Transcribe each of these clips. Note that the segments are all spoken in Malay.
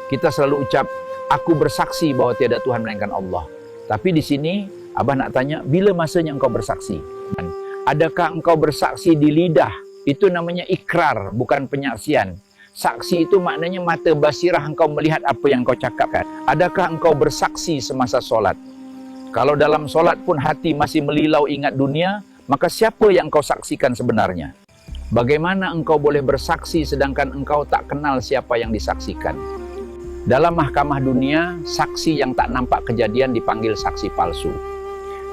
Kita selalu ucap, aku bersaksi bahawa tiada Tuhan melainkan Allah. Tapi di sini, Abah nak tanya, bila masanya engkau bersaksi? Adakah engkau bersaksi di lidah? Itu namanya ikrar, bukan penyaksian. Saksi itu maknanya mata basirah engkau melihat apa yang engkau cakapkan. Adakah engkau bersaksi semasa solat? Kalau dalam solat pun hati masih melilau ingat dunia, maka siapa yang engkau saksikan sebenarnya? Bagaimana engkau boleh bersaksi sedangkan engkau tak kenal siapa yang disaksikan? Dalam mahkamah dunia, saksi yang tak nampak kejadian dipanggil saksi palsu.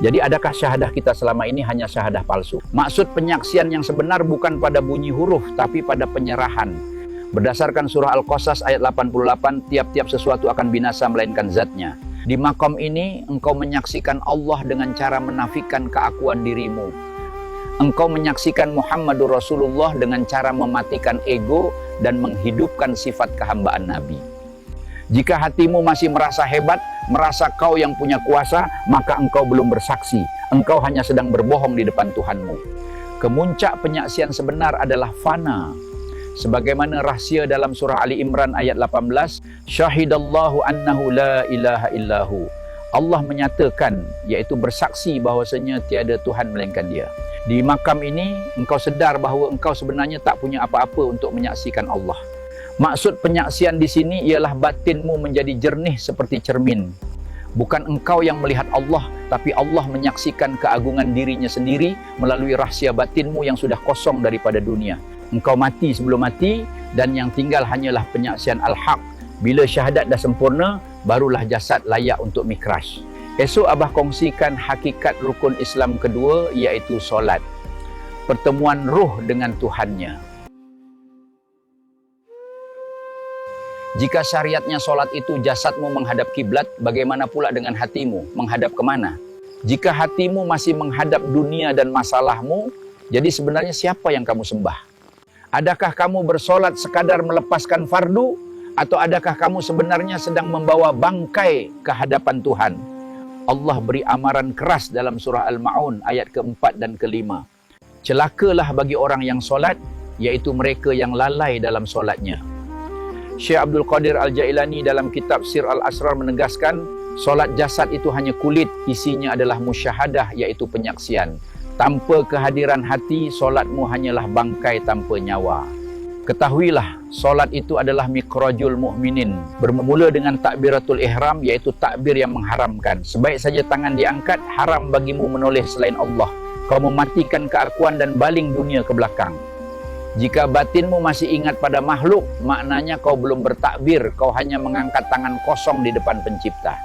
Jadi adakah syahadah kita selama ini hanya syahadah palsu? Maksud penyaksian yang sebenar bukan pada bunyi huruf, tapi pada penyerahan. Berdasarkan surah Al-Qasas ayat 88, tiap-tiap sesuatu akan binasa melainkan zatnya. Di makom ini, engkau menyaksikan Allah dengan cara menafikan keakuan dirimu. Engkau menyaksikan Muhammadur Rasulullah dengan cara mematikan ego dan menghidupkan sifat kehambaan Nabi. Jika hatimu masih merasa hebat, merasa kau yang punya kuasa, maka engkau belum bersaksi. Engkau hanya sedang berbohong di depan Tuhanmu. Kemuncak penyaksian sebenar adalah fana. Sebagaimana rahsia dalam surah Ali Imran ayat 18, Syahidallahu annahu la ilaha illahu. Allah menyatakan, iaitu bersaksi bahawasanya tiada Tuhan melainkan Dia. Di makam ini, engkau sedar bahawa engkau sebenarnya tak punya apa-apa untuk menyaksikan Allah. Maksud penyaksian di sini ialah batinmu menjadi jernih seperti cermin. Bukan engkau yang melihat Allah, tapi Allah menyaksikan keagungan dirinya sendiri melalui rahsia batinmu yang sudah kosong daripada dunia. Engkau mati sebelum mati dan yang tinggal hanyalah penyaksian al-haq. Bila syahadat dah sempurna, barulah jasad layak untuk mikraj. Esok Abah kongsikan hakikat rukun Islam kedua, iaitu solat. Pertemuan ruh dengan Tuhannya. Jika syariatnya solat itu jasadmu menghadap kiblat, bagaimana pula dengan hatimu? Menghadap kemana? Jika hatimu masih menghadap dunia dan masalahmu, jadi sebenarnya siapa yang kamu sembah? Adakah kamu bersolat sekadar melepaskan fardu? Atau adakah kamu sebenarnya sedang membawa bangkai ke hadapan Tuhan? Allah beri amaran keras dalam surah Al-Ma'un ayat ke-4 dan ke-5. Celakalah bagi orang yang solat, iaitu mereka yang lalai dalam solatnya. Syekh Abdul Qadir Al-Jailani dalam kitab Sir Al-Asrar menegaskan, solat jasad itu hanya kulit, isinya adalah musyahadah, iaitu penyaksian. Tanpa kehadiran hati, solatmu hanyalah bangkai tanpa nyawa. Ketahuilah, solat itu adalah mikrajul mu'minin. Bermula dengan takbiratul ihram, iaitu takbir yang mengharamkan. Sebaik saja tangan diangkat, haram bagimu menoleh selain Allah. Kau mematikan keakuan dan baling dunia ke belakang. Jika batinmu masih ingat pada makhluk, maknanya kau belum bertakbir, kau hanya mengangkat tangan kosong di depan pencipta.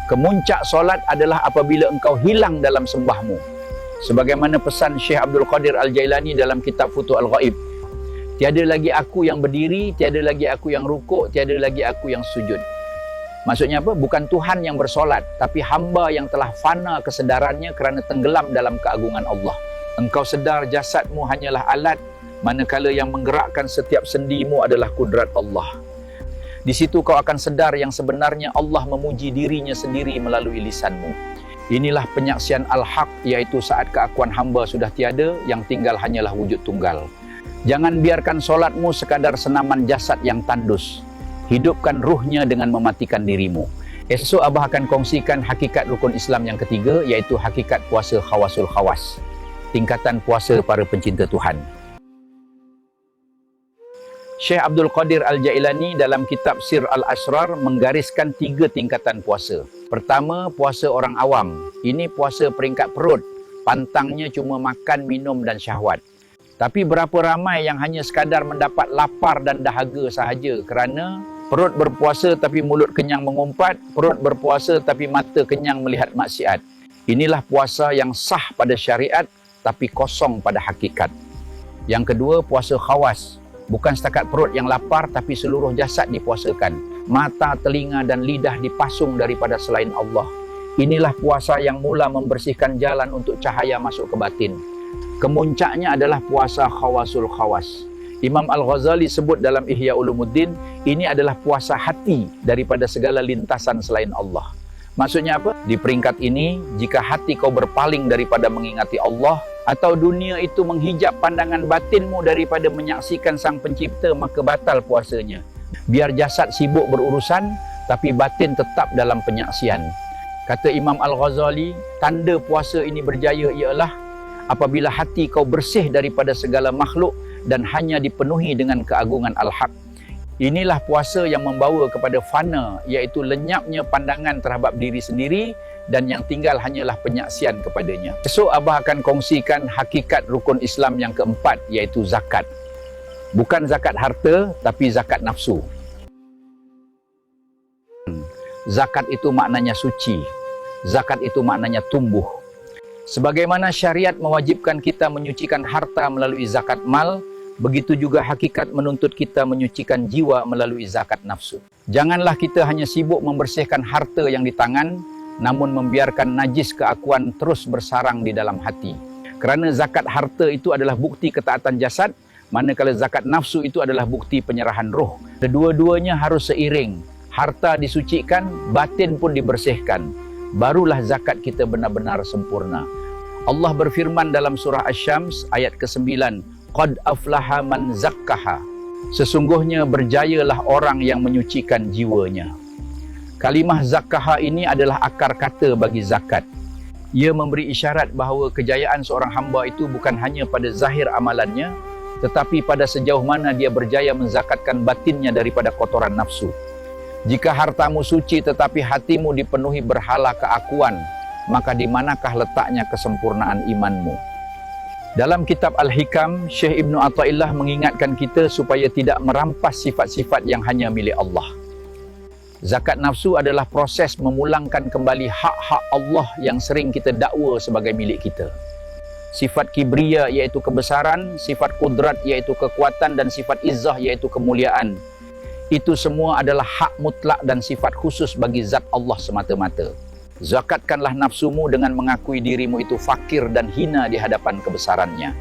Kemuncak solat adalah apabila engkau hilang dalam sembahmu. Sebagaimana pesan Syekh Abdul Qadir Al-Jailani dalam kitab Futuh Al-Ghaib. Tiada lagi aku yang berdiri, tiada lagi aku yang rukuk, tiada lagi aku yang sujud. Maksudnya apa? Bukan Tuhan yang bersolat, tapi hamba yang telah fana kesedarannya kerana tenggelam dalam keagungan Allah. Engkau sedar jasadmu hanyalah alat, manakala yang menggerakkan setiap sendimu adalah kudrat Allah. Di situ kau akan sedar yang sebenarnya Allah memuji dirinya sendiri melalui lisanmu. Inilah penyaksian al-haq, iaitu saat keakuan hamba sudah tiada, yang tinggal hanyalah wujud tunggal. Jangan biarkan solatmu sekadar senaman jasad yang tandus. Hidupkan ruhnya dengan mematikan dirimu. Esok Abah akan kongsikan hakikat rukun Islam yang ketiga, iaitu hakikat puasa khawasul khawas. Tingkatan puasa para pencinta Tuhan. Syekh Abdul Qadir Al-Jailani dalam kitab Sir Al-Asrar menggariskan 3 tingkatan puasa. Pertama, puasa orang awam. Ini puasa peringkat perut. Pantangnya cuma makan, minum dan syahwat. Tapi berapa ramai yang hanya sekadar mendapat lapar dan dahaga sahaja kerana perut berpuasa tapi mulut kenyang mengumpat, perut berpuasa tapi mata kenyang melihat maksiat. Inilah puasa yang sah pada syariat tapi kosong pada hakikat. Yang kedua, puasa khawas. Bukan setakat perut yang lapar, tapi seluruh jasad dipuasakan. Mata, telinga dan lidah dipasung daripada selain Allah. Inilah puasa yang mula membersihkan jalan untuk cahaya masuk ke batin. Kemuncaknya adalah puasa khawasul khawas. Imam Al-Ghazali sebut dalam Ihya Ulumuddin, ini adalah puasa hati daripada segala lintasan selain Allah. Maksudnya apa? Di peringkat ini, jika hati kau berpaling daripada mengingati Allah, atau dunia itu menghijab pandangan batinmu daripada menyaksikan Sang Pencipta, maka batal puasanya. Biar jasad sibuk berurusan, tapi batin tetap dalam penyaksian. Kata Imam Al-Ghazali, tanda puasa ini berjaya ialah apabila hati kau bersih daripada segala makhluk dan hanya dipenuhi dengan keagungan Al-Haq. Inilah puasa yang membawa kepada fana, iaitu lenyapnya pandangan terhadap diri sendiri dan yang tinggal hanyalah penyaksian kepadanya. Esok Abah akan kongsikan hakikat rukun Islam yang keempat, iaitu zakat. Bukan zakat harta, tapi zakat nafsu. Zakat itu maknanya suci. Zakat itu maknanya tumbuh. Sebagaimana syariat mewajibkan kita menyucikan harta melalui zakat mal, begitu juga hakikat menuntut kita menyucikan jiwa melalui zakat nafsu. Janganlah kita hanya sibuk membersihkan harta yang di tangan, namun membiarkan najis keakuan terus bersarang di dalam hati. Kerana zakat harta itu adalah bukti ketaatan jasad, manakala zakat nafsu itu adalah bukti penyerahan roh. Kedua-duanya harus seiring. Harta disucikan, batin pun dibersihkan. Barulah zakat kita benar-benar sempurna. Allah berfirman dalam surah Asy-Syams ayat ke-9, Qad aflaha man zakkaha. Sesungguhnya berjayalah orang yang menyucikan jiwanya. Kalimah zakkaha ini adalah akar kata bagi zakat. Ia memberi isyarat bahawa kejayaan seorang hamba itu bukan hanya pada zahir amalannya, tetapi pada sejauh mana dia berjaya menzakatkan batinnya daripada kotoran nafsu. Jika hartamu suci tetapi hatimu dipenuhi berhala keakuan, maka di manakah letaknya kesempurnaan imanmu? Dalam kitab Al-Hikam, Syekh Ibnu Athaillah mengingatkan kita supaya tidak merampas sifat-sifat yang hanya milik Allah. Zakat nafsu adalah proses memulangkan kembali hak-hak Allah yang sering kita dakwa sebagai milik kita. Sifat kibriya iaitu kebesaran, sifat kudrat iaitu kekuatan dan sifat izzah iaitu kemuliaan. Itu semua adalah hak mutlak dan sifat khusus bagi zat Allah semata-mata. Zakatkanlah nafsumu dengan mengakui dirimu itu fakir dan hina di hadapan kebesarannya.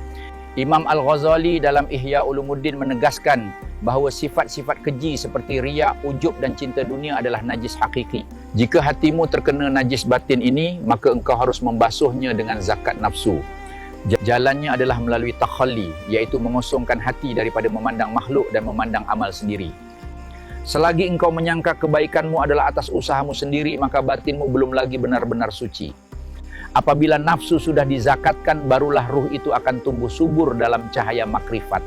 Imam Al-Ghazali dalam Ihya Ulumuddin menegaskan bahawa sifat-sifat keji seperti riya, ujub dan cinta dunia adalah najis hakiki. Jika hatimu terkena najis batin ini, maka engkau harus membasuhnya dengan zakat nafsu. Jalannya adalah melalui takhalli, iaitu mengosongkan hati daripada memandang makhluk dan memandang amal sendiri. Selagi engkau menyangka kebaikanmu adalah atas usahamu sendiri, maka batinmu belum lagi benar-benar suci. Apabila nafsu sudah dizakatkan, barulah ruh itu akan tumbuh subur dalam cahaya makrifat.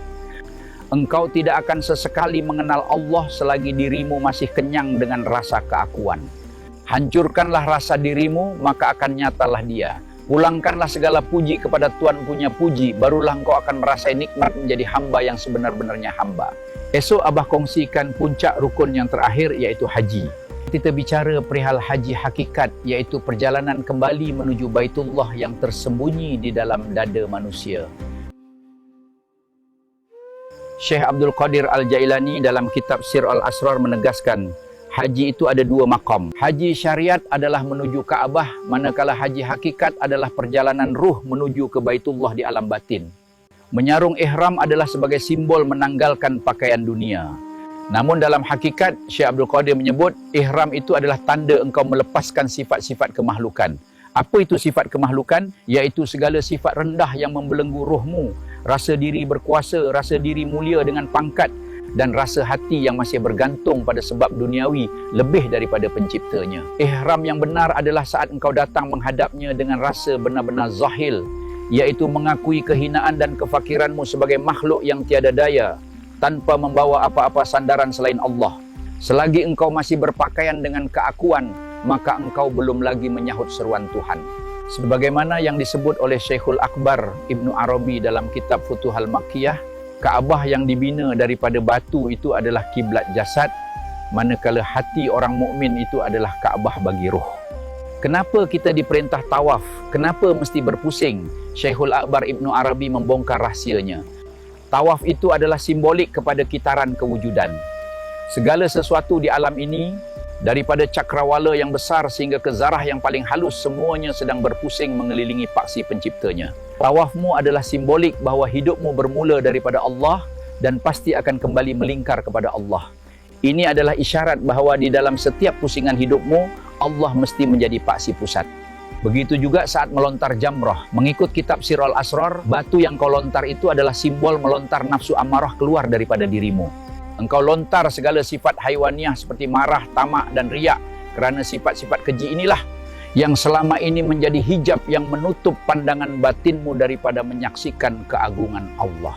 Engkau tidak akan sesekali mengenal Allah selagi dirimu masih kenyang dengan rasa keakuan. Hancurkanlah rasa dirimu, maka akan nyatalah Dia. Pulangkanlah segala puji kepada Tuhan punya puji, barulah engkau akan merasai nikmat menjadi hamba yang sebenar-benarnya hamba. Esok Abah kongsikan puncak rukun yang terakhir, iaitu haji. Kita bicara perihal haji hakikat, iaitu perjalanan kembali menuju Baitullah yang tersembunyi di dalam dada manusia. Syekh Abdul Qadir Al-Jailani dalam kitab Sir Al-Asrar menegaskan, haji itu ada dua makam. Haji syariat adalah menuju Kaabah, manakala haji hakikat adalah perjalanan ruh menuju ke Baitullah di alam batin. Menyarung ihram adalah sebagai simbol menanggalkan pakaian dunia. Namun dalam hakikat, Syekh Abdul Qadir menyebut, ihram itu adalah tanda engkau melepaskan sifat-sifat kemahlukan. Apa itu sifat kemahlukan? Iaitu segala sifat rendah yang membelenggu rohmu, rasa diri berkuasa, rasa diri mulia dengan pangkat, dan rasa hati yang masih bergantung pada sebab duniawi lebih daripada penciptanya. Ihram yang benar adalah saat engkau datang menghadapnya dengan rasa benar-benar zahil, iaitu mengakui kehinaan dan kefakiranmu sebagai makhluk yang tiada daya, tanpa membawa apa-apa sandaran selain Allah. Selagi engkau masih berpakaian dengan keakuan, maka engkau belum lagi menyahut seruan Tuhan. Sebagaimana yang disebut oleh Syekhul Akbar Ibnu Arabi dalam kitab Futuhal Makkiyah, Kaabah yang dibina daripada batu itu adalah kiblat jasad, manakala hati orang mukmin itu adalah Kaabah bagi roh. Kenapa kita diperintah tawaf? Kenapa mesti berpusing? Syekhul Akbar Ibnu Arabi membongkar rahsianya. Tawaf itu adalah simbolik kepada kitaran kewujudan. Segala sesuatu di alam ini, daripada cakrawala yang besar sehingga ke zarah yang paling halus, semuanya sedang berpusing mengelilingi paksi penciptanya. Tawafmu adalah simbolik bahawa hidupmu bermula daripada Allah dan pasti akan kembali melingkar kepada Allah. Ini adalah isyarat bahawa di dalam setiap pusingan hidupmu, Allah mesti menjadi paksi pusat. Begitu juga saat melontar jamrah. Mengikut kitab Sir Al-Asrar, batu yang kau lontar itu adalah simbol melontar nafsu amarah keluar daripada dirimu. Engkau lontar segala sifat haiwaniah seperti marah, tamak dan riak, kerana sifat-sifat keji inilah yang selama ini menjadi hijab yang menutup pandangan batinmu daripada menyaksikan keagungan Allah.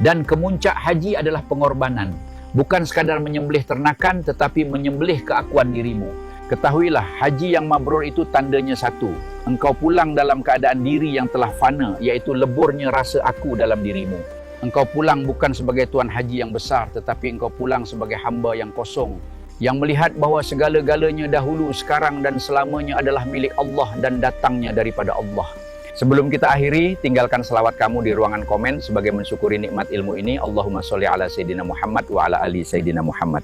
Dan kemuncak haji adalah pengorbanan. Bukan sekadar menyembelih ternakan, tetapi menyembelih keakuan dirimu. Ketahuilah, haji yang mabrur itu tandanya satu. Engkau pulang dalam keadaan diri yang telah fana, iaitu leburnya rasa aku dalam dirimu. Engkau pulang bukan sebagai tuan haji yang besar, tetapi engkau pulang sebagai hamba yang kosong, yang melihat bahawa segala-galanya dahulu, sekarang dan selamanya adalah milik Allah dan datangnya daripada Allah. Sebelum kita akhiri, tinggalkan selawat kamu di ruangan komen sebagai mensyukuri nikmat ilmu ini. Allahumma sholli ala Sayyidina Muhammad wa ala ali Sayyidina Muhammad.